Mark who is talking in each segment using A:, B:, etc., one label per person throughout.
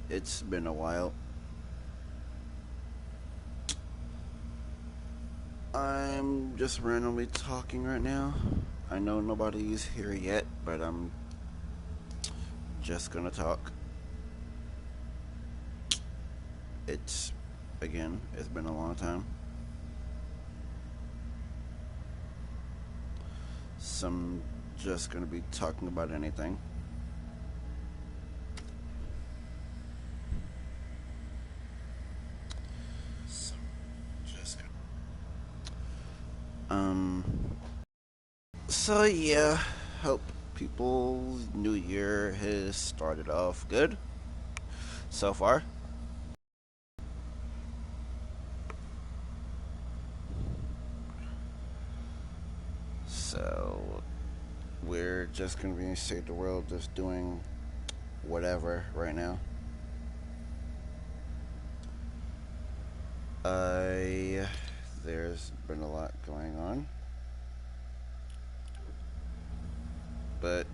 A: It's been a while. I'm just randomly talking right now. I know nobody's here yet, but I'm just gonna talk. It's been a long time. So I'm just gonna be talking about anything. So yeah, hope people's new year has started off good so far. So we're just gonna be in Save the World, just doing whatever right now. There's been a lot going on, but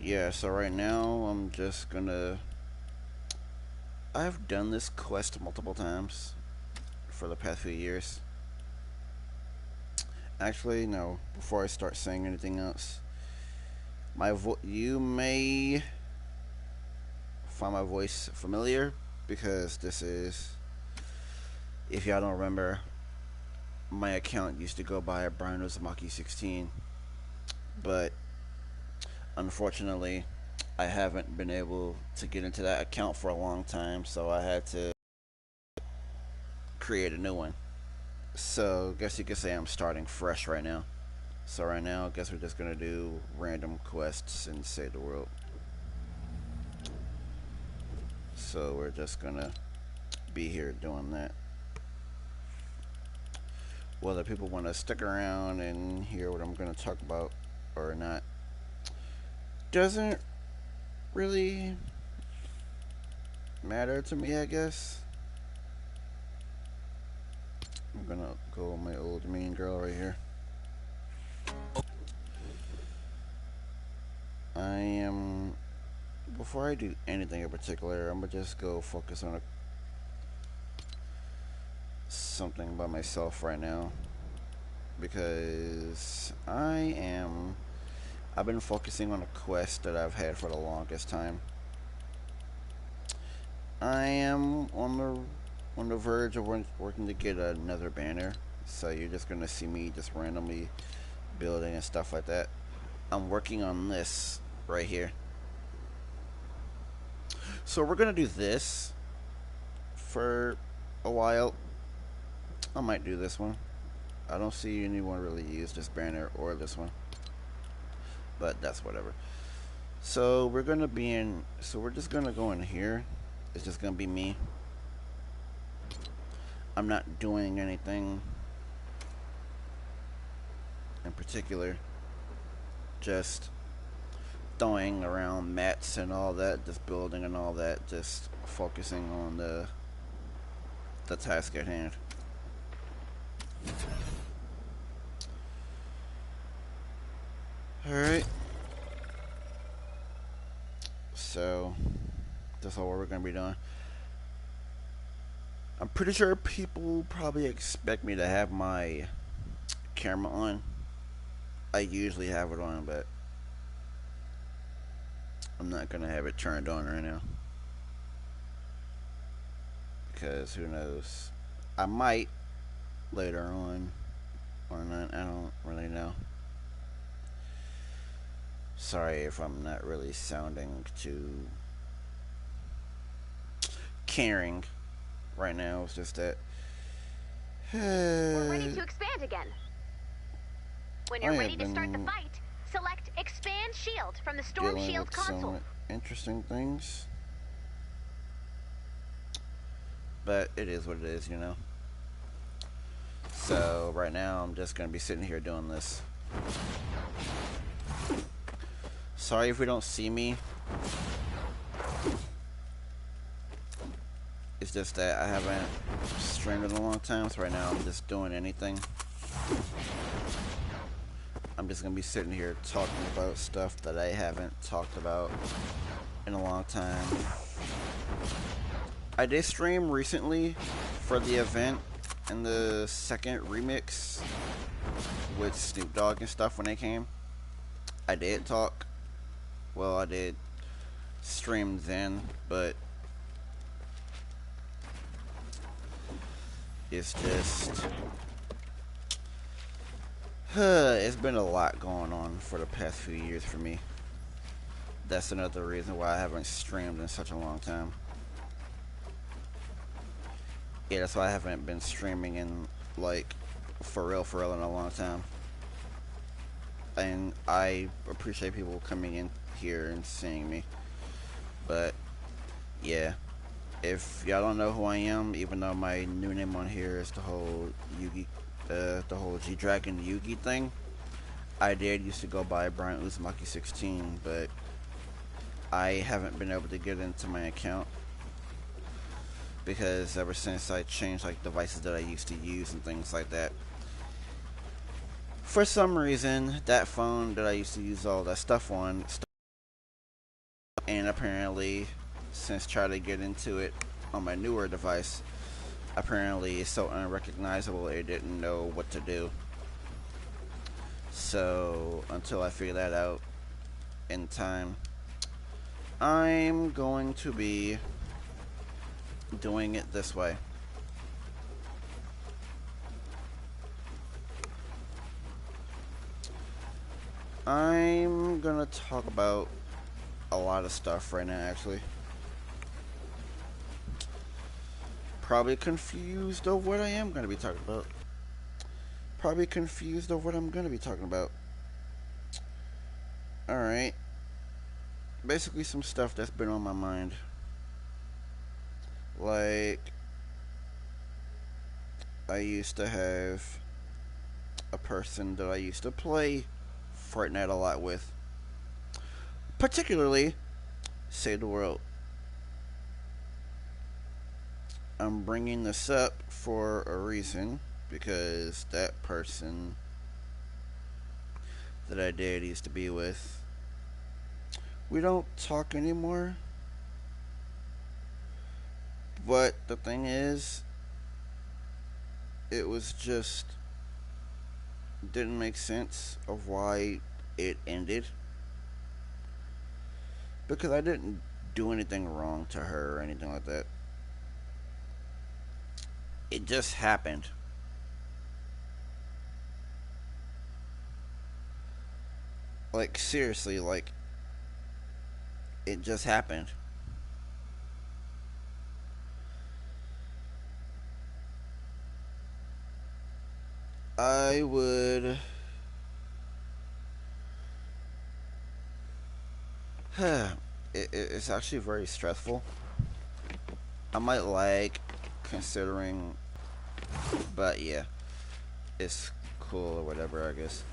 A: yeah. So right now I'm just gonna. I've done this quest multiple times for the past few years. Actually, no. Before I start saying anything else, you may find my voice familiar because this is, if y'all don't remember, my account used to go by Brian Uzumaki 16, but unfortunately, I haven't been able to get into that account for a long time, so I had to create a new one. So, I guess you could say I'm starting fresh right now. So right now, I guess we're just gonna do random quests and save the world. So we're just gonna be here doing that. Whether people want to stick around and hear what I'm gonna talk about or not doesn't really matter to me, I guess. I'm gonna go with my old mean girl right here. Before I do anything in particular, I'm gonna just go focus on something by myself right now. Because I've been focusing on a quest that I've had for the longest time. I am on the verge of working to get another banner, so you're just gonna see me just randomly building and stuff like that. I'm working on this right here. So we're gonna do this for a while. I might do this one. I don't see anyone really use this banner or this one, but that's whatever. So we're gonna be in. So we're just gonna go in here. It's just gonna be me. I'm not doing anything in particular. Just throwing around mats and all that, just building and all that, just focusing on the task at hand. Alright. So that's all we're gonna be doing. I'm pretty sure people probably expect me to have my camera on. I usually have it on, but I'm not gonna have it turned on right now. Because who knows? I might later on or not. I don't really know. Sorry if I'm not really sounding too caring right now. It's just that
B: we're ready to expand again. When you're ready to start the fight, select Expand Shield from the Storm Shield console.
A: Some interesting things, but it is what it is, you know. So right now I'm just gonna be sitting here doing this. Sorry if we don't see me. It's just that I haven't streamed in a long time, so right now I'm just doing anything. I'm just gonna be sitting here talking about stuff that I haven't talked about in a long time. I did stream recently for the event and the second remix with Snoop Dogg and stuff when they came. I did talk. Well, I did stream then, but it's just it's been a lot going on for the past few years for me. That's another reason why I haven't streamed in such a long time. Yeah, that's why I haven't been streaming in, like, for real in a long time. And I appreciate people coming in here and seeing me. But, yeah. If y'all don't know who I am, even though my new name on here is the whole Yugi, the whole G-Dragon Yugi thing, I did used to go by Brian Uzumaki 16, but I haven't been able to get into my account because ever since I changed like devices that I used to use and things like that, for some reason that phone that I used to use all that stuff on, and apparently since trying to get into it on my newer device, apparently it's so unrecognizable it didn't know what to do. So until I figure that out in time, I'm going to be doing it this way. I'm gonna talk about a lot of stuff right now, actually. Probably confused of what I am gonna be talking about. Probably confused of what I'm gonna be talking about. Alright. Basically some stuff that's been on my mind. Like, I used to have a person that I used to play Fortnite a lot with. Particularly Save the World. I'm bringing this up for a reason, because that person that I did used to be with, we don't talk anymore. But the thing is, it was just didn't make sense of why it ended, because I didn't do anything wrong to her or anything like that. It just happened. Like, seriously, like, it just happened. I would it's actually very stressful. I might lag considering, but yeah, it's cool or whatever, I guess.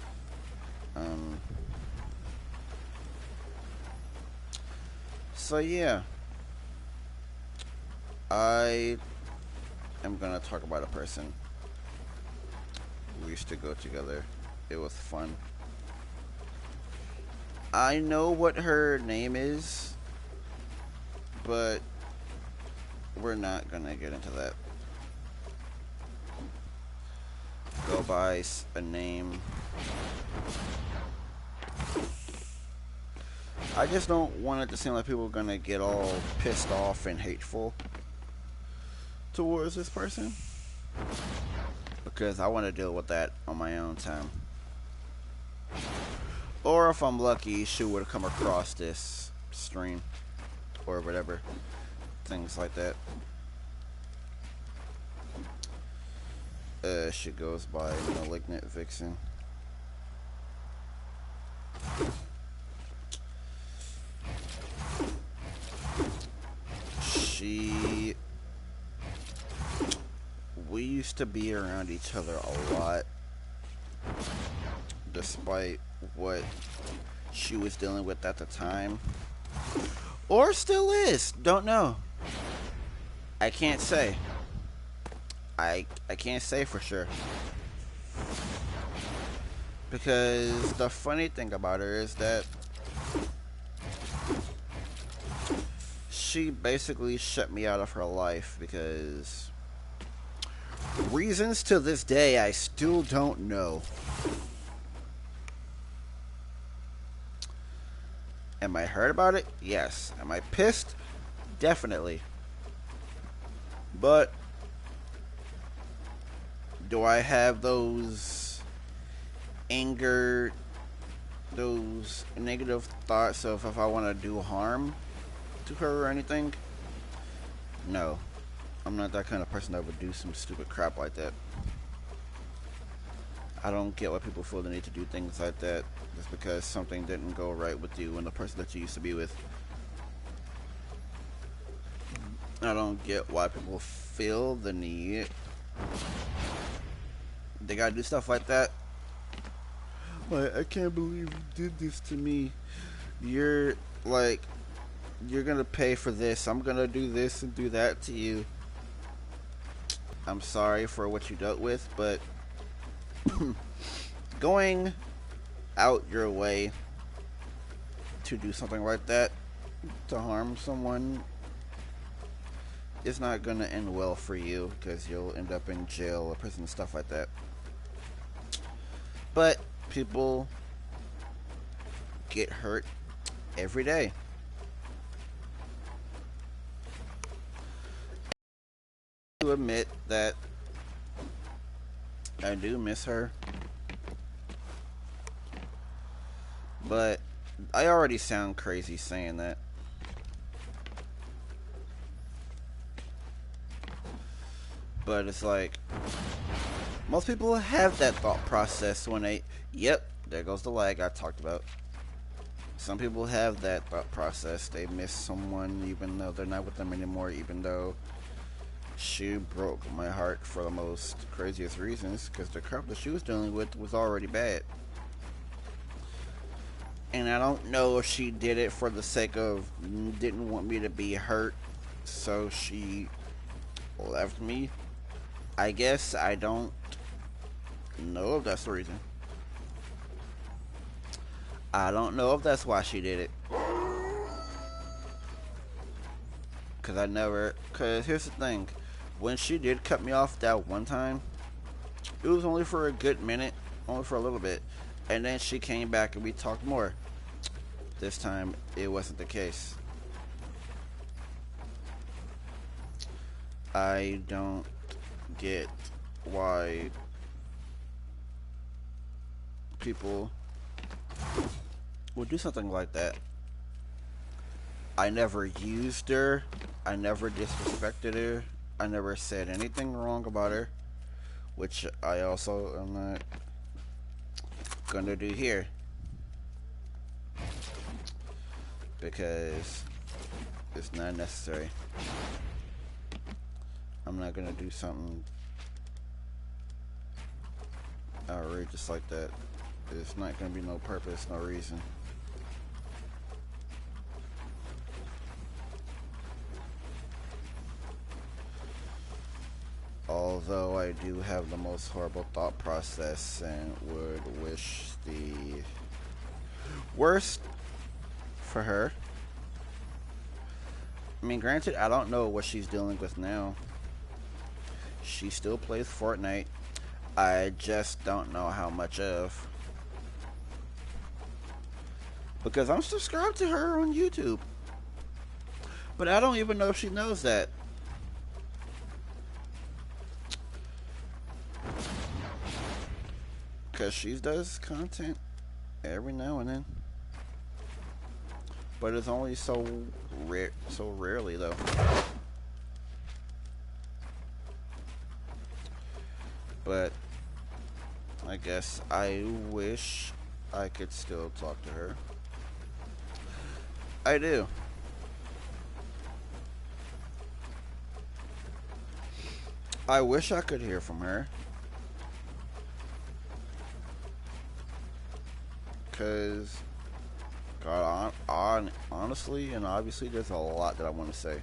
A: So yeah, I am gonna talk about a person. We used to go together. It was fun. I know what her name is, but we're not gonna get into that. Go by a name. I just don't want it to seem like people are gonna get all pissed off and hateful towards this person, because I want to deal with that on my own time. Or if I'm lucky, she would have come across this stream or whatever. Things like that. She goes by Malignant Vixen. We used to be around each other a lot, despite what she was dealing with at the time, or still is, don't know. I can't say. I can't say for sure. Because the funny thing about her is that she basically shut me out of her life because reasons to this day I still don't know. Am I hurt about it? Yes. Am I pissed? Definitely. But do I have those anger, those negative thoughts of if I want to do harm to her or anything? No. I'm not that kind of person that would do some stupid crap like that. I don't get why people feel the need to do things like that just because something didn't go right with you and the person that you used to be with. I don't get why people feel the need. They gotta do stuff like that. Like, I can't believe you did this to me. You're like, you're gonna pay for this. I'm gonna do this and do that to you. I'm sorry for what you dealt with, but going out your way to do something like that, to harm someone, is not going to end well for you because you'll end up in jail or prison and stuff like that. But people get hurt every day. To admit that I do miss her, but I already sound crazy saying that. But it's like, most people have that thought process when they, yep, there goes the lag I talked about. Some people have that thought process. They miss someone even though they're not with them anymore, even though she broke my heart for the most craziest reasons, because the crap that she was dealing with was already bad. And I don't know if she did it for the sake of didn't want me to be hurt, so she left me. I guess I don't know if that's the reason. I don't know if that's why she did it. Cause here's the thing. When she did cut me off that one time, it was only for a good minute, only for a little bit. And then she came back and we talked more. This time, it wasn't the case. I don't get why people would do something like that. I never used her. I never disrespected her. I never said anything wrong about her, which I also am not gonna do here, because it's not necessary. I'm not gonna do something outrageous like that. There's not gonna be no purpose, no reason. Although I do have the most horrible thought process and would wish the worst for her. I mean, granted, I don't know what she's dealing with now. She still plays Fortnite. I just don't know how much of. Because I'm subscribed to her on YouTube. But I don't even know if she knows that. Because she does content every now and then. But it's only so rarely though. But I guess I wish I could still talk to her. I do. I wish I could hear from her. Because, God, honestly and obviously, there's a lot that I want to say.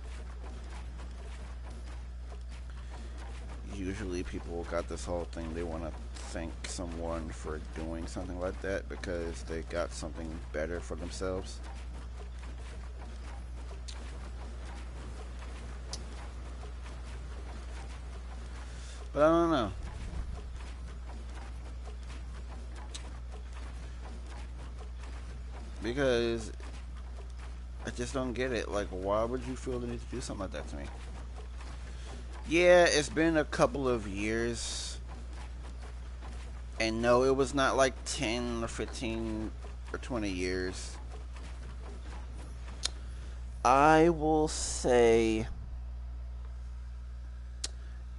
A: usually people got this whole thing, they want to thank someone for doing something like that because they got something better for themselves. But I don't know. Because I just don't get it. Like, why would you feel the need to do something like that to me? Yeah, it's been a couple of years. And no, it was not like 10 or 15 or 20 years. I will say,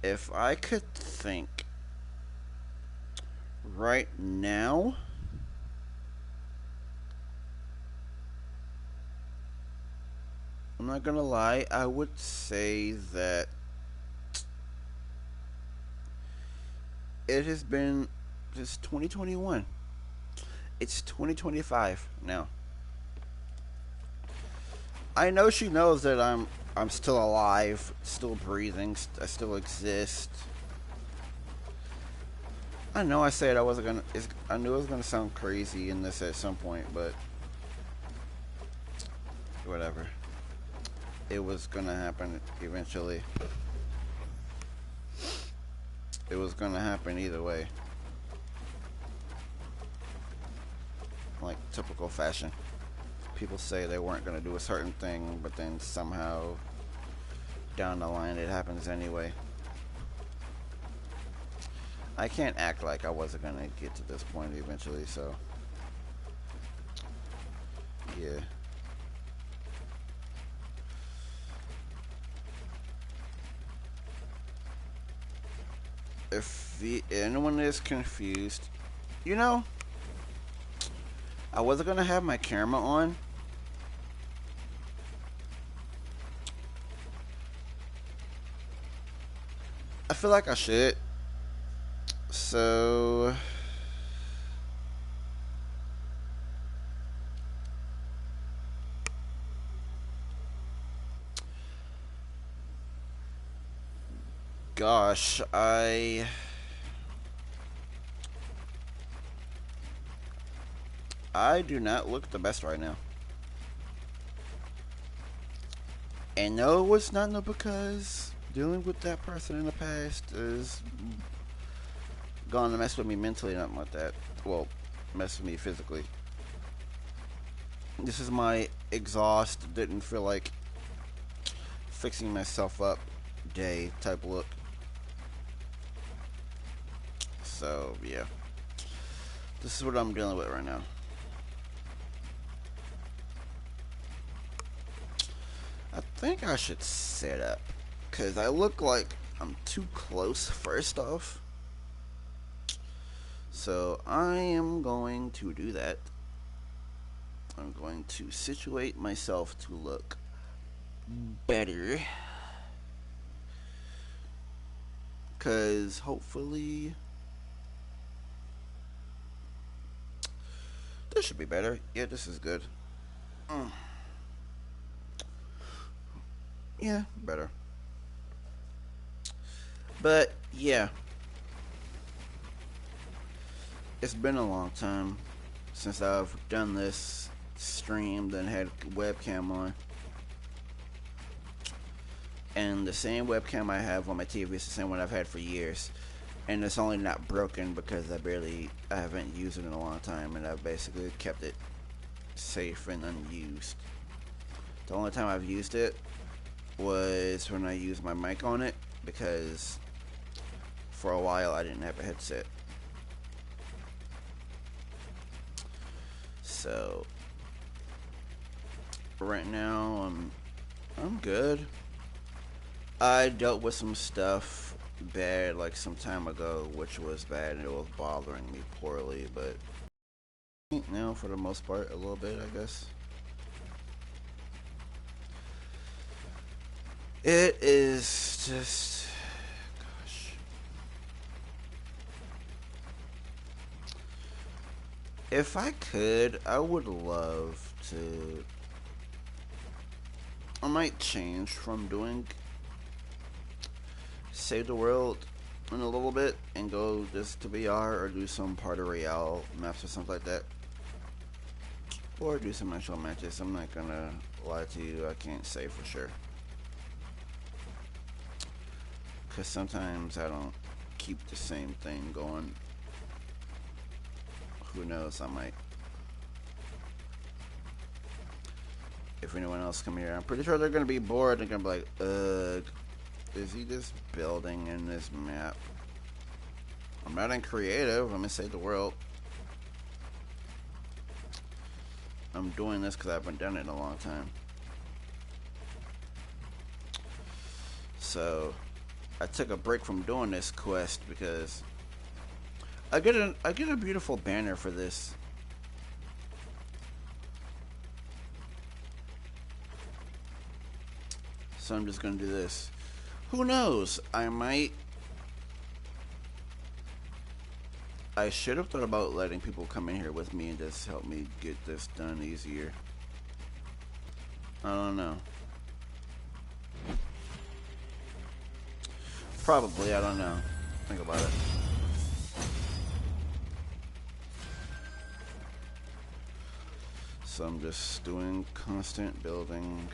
A: if I could think right now, I'm not gonna lie, I would say that it has been just 2021. It's 2025 now. I know she knows that I'm still alive, still breathing, I still exist. I know I said I wasn't gonna. I knew it was gonna sound crazy in this at some point, but whatever. It was gonna happen eventually. It was gonna happen either way. Like typical fashion. People say they weren't gonna do a certain thing, but then somehow down the line it happens anyway. I can't act like I wasn't gonna get to this point eventually, so yeah. If anyone is confused, you know, I wasn't gonna have my camera on. I feel like I should. So gosh, I do not look the best right now. And no, it's not no because dealing with that person in the past is going to mess with me mentally, nothing like that. Well, mess with me physically. This is my exhaust, didn't feel like fixing myself up day type look. So, yeah. This is what I'm dealing with right now. I think I should set up, because I look like I'm too close first off. So I am going to do that. I'm going to situate myself to look better. Because hopefully this should be better. Yeah, this is good. Yeah, better. But yeah, it's been a long time since I've done this, streamed and had webcam on. And the same webcam I have on my TV is the same one I've had for years. And it's only not broken because I haven't used it in a long time, and I've basically kept it safe and unused. The only time I've used it was when I used my mic on it, because for a while I didn't have a headset. So right now I'm good. I dealt with some stuff bad like some time ago, which was bad and it was bothering me poorly, but now for the most part a little bit, I guess. It is just, gosh. If I could, I would love to. I might change from doing Save the World in a little bit and go just to BR or do some Party Royale maps or something like that. Or do some actual matches. I'm not gonna lie to you, I can't say for sure. Because sometimes I don't keep the same thing going. Who knows, I might. If anyone else come here, I'm pretty sure they're gonna be bored. They're gonna be like, ugh, is he just building in this map? I'm not in creative, I'm in Save the World. I'm doing this because I haven't done it in a long time. So, I took a break from doing this quest because I get a beautiful banner for this. So I'm just gonna do this. Who knows? I should have thought about letting people come in here with me and just help me get this done easier. I don't know. Probably, I don't know. Think about it. So I'm just doing constant building.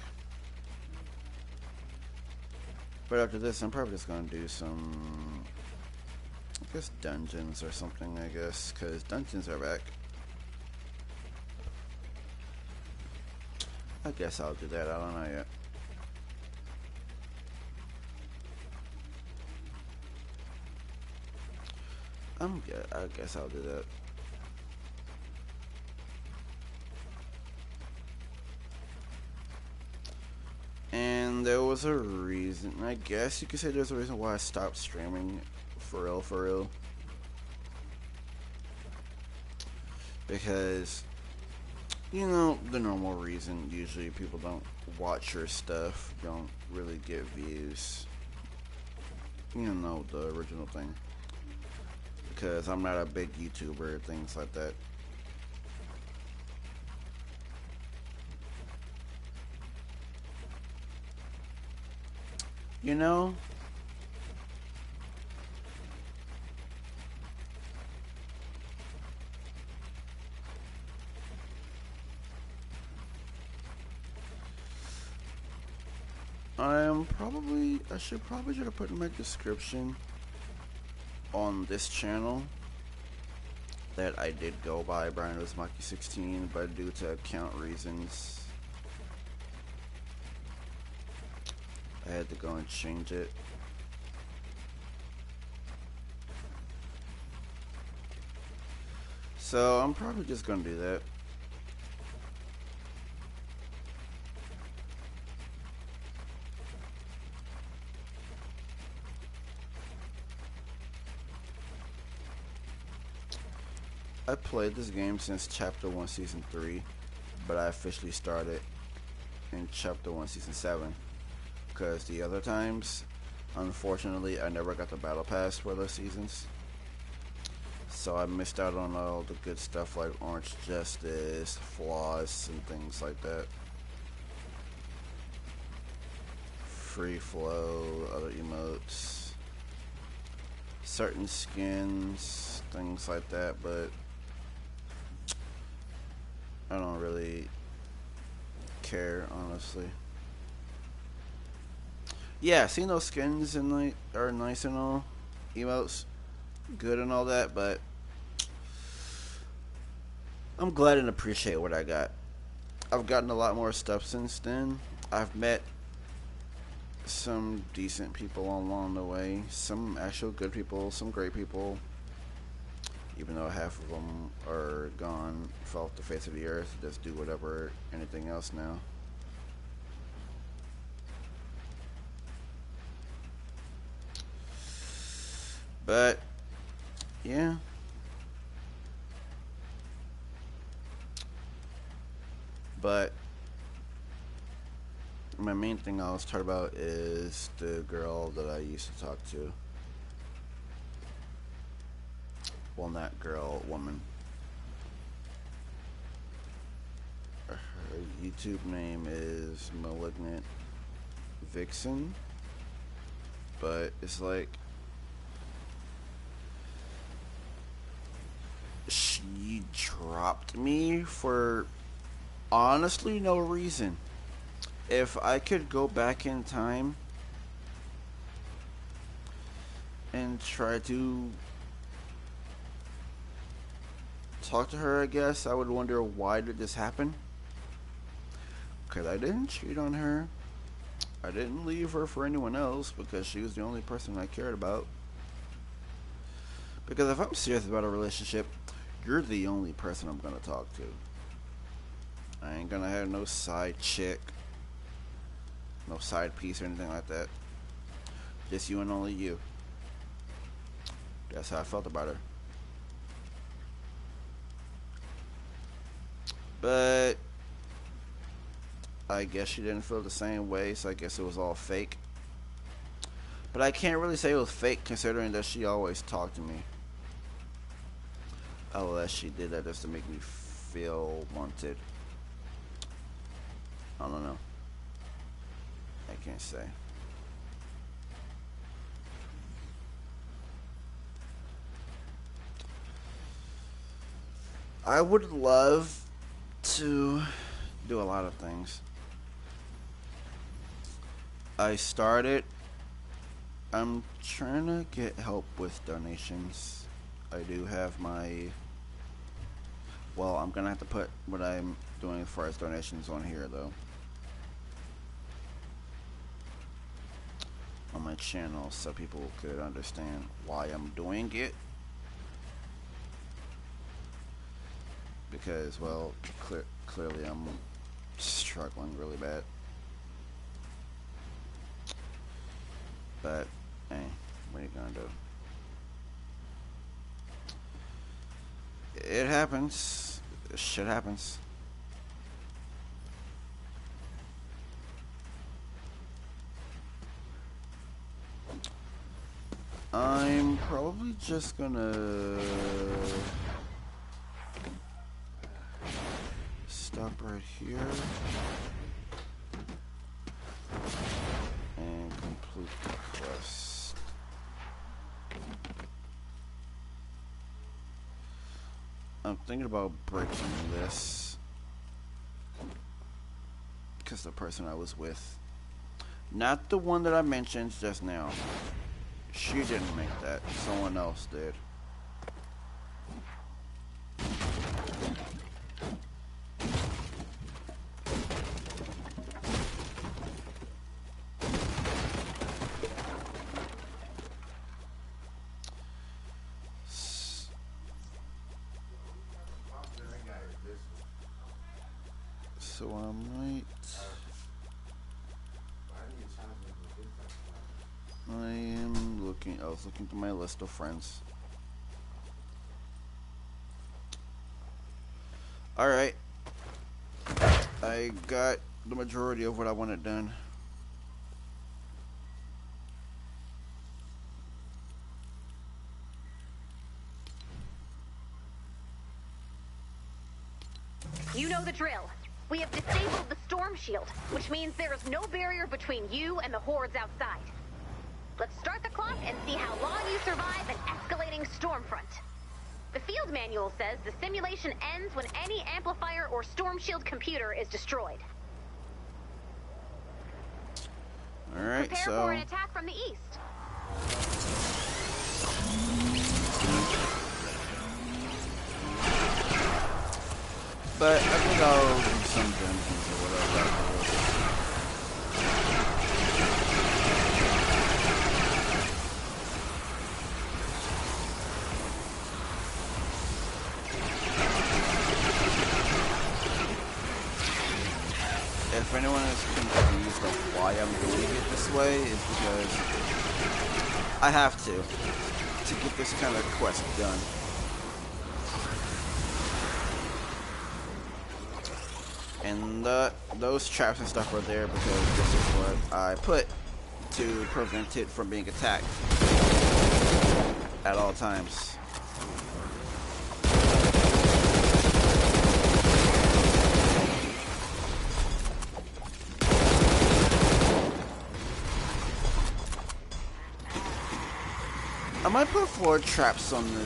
A: But after this, I'm probably just gonna do some, I guess, dungeons or something, I guess, because dungeons are back. I guess I'll do that, I don't know yet. I guess I'll do that. And there was a reason, I guess you could say there's a reason why I stopped streaming for real. Because, you know, the normal reason, usually people don't watch your stuff, don't really get views. You know, the original thing. Because I'm not a big YouTuber, things like that. You know? I should probably have put in my description on this channel that I did go by Brian Uzumaki 16, but due to account reasons, I had to go and change it. So I'm probably just gonna do that. I played this game since Chapter 1 Season 3, but I officially started in Chapter 1 Season 7. Because the other times, unfortunately, I never got the Battle Pass for those seasons. So I missed out on all the good stuff like Orange Justice, Floss, and things like that. Free flow, other emotes, certain skins, things like that, but I don't really care, honestly. Yeah, seeing those skins and like are nice and all, emotes, good and all that, but I'm glad and appreciate what I got. I've gotten a lot more stuff since then. I've met some decent people along the way, some actual good people, some great people, even though half of them are gone, fell off the face of the earth, just do whatever, anything else now. But yeah, but my main thing I was talking about is the girl that I used to talk to. Well, not girl, woman. Her YouTube name is Malignant Vixen, but it's like stopped me for honestly no reason. If I could go back in time and try to talk to her, I guess I would wonder, why did this happen? Because I didn't cheat on her. I didn't leave her for anyone else because she was the only person I cared about. Because if I'm serious about a relationship, you're the only person I'm gonna talk to. I ain't gonna have no side chick, no side piece or anything like that. Just you and only you. That's how I felt about her. But I guess she didn't feel the same way, so I guess it was all fake. But I can't really say it was fake considering that she always talked to me. Unless she did that just to make me feel wanted. I don't know. I can't say. I would love to do a lot of things. I'm trying to get help with donations. I do have well, I'm gonna have to put what I'm doing as far as donations on here though. On my channel so people could understand why I'm doing it. Because, well, clearly I'm struggling really bad. But, hey, what are you gonna do? It happens. Shit happens. I'm probably just gonna stop right here and complete the quest. I'm thinking about breaking this because the person I was with, not the one that I mentioned just now, she didn't make that, someone else did. So I was looking through my list of friends. Alright. I got the majority of what I wanted done.
B: You know the drill. We have disabled the storm shield, which means there is no barrier between you and the hordes outside. Let's start the clock and see how long you survive an escalating storm front. The field manual says the simulation ends when any amplifier or storm shield computer is destroyed.
A: Alright,
B: prepare for an attack from the east.
A: But I think I'll do some dungeons or whatever. If anyone is confused of why I'm doing it this way, is because I have to get this kind of quest done. And those traps and stuff are there because this is what I put to prevent it from being attacked at all times. I might put floor traps on the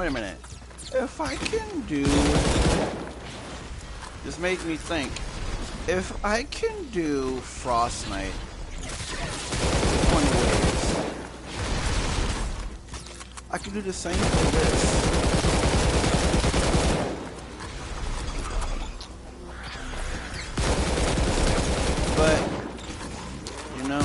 A: a minute. If I can do... This made me think. If I can do Frostnite 20 ways, I can do the same for this. But, you know...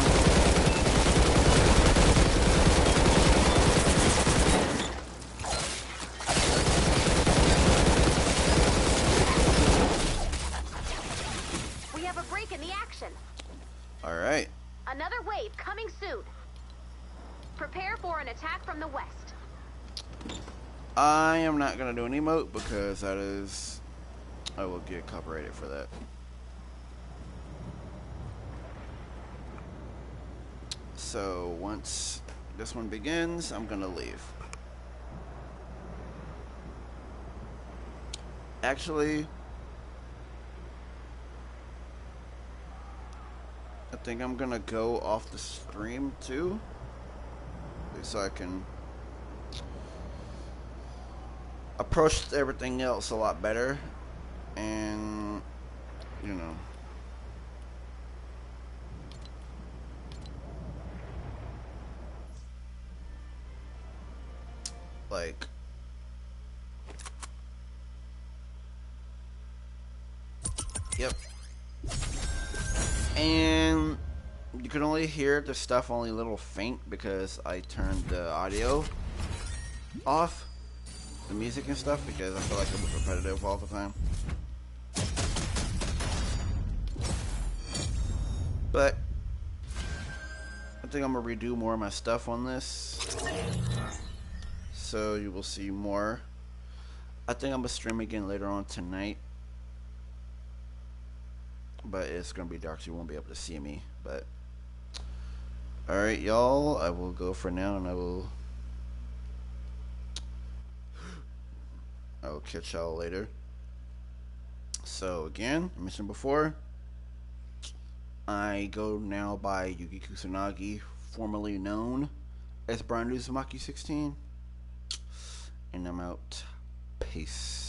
B: In the action.
A: All right.
B: Another wave coming soon. Prepare for an attack from the west.
A: I am not gonna do an emote because that is, I will get copyrighted for that. So once this one begins, I'm gonna leave. Actually, I think I'm gonna go off the stream too, so I can approach everything else a lot better, and you know, like yep. And you can only hear the stuff only a little faint because I turned the audio off, the music and stuff, because I feel like it was repetitive all the time. But I think I'm gonna redo more of my stuff on this, so you will see more. I think I'm gonna stream again later on tonight, but it's gonna be dark, so you won't be able to see me. But alright, y'all, I will go for now, and I will catch y'all later. So again, I mentioned before, I go now by Yuki Kusanagi, formerly known as Brian Uzumaki 16, and I'm out. Peace.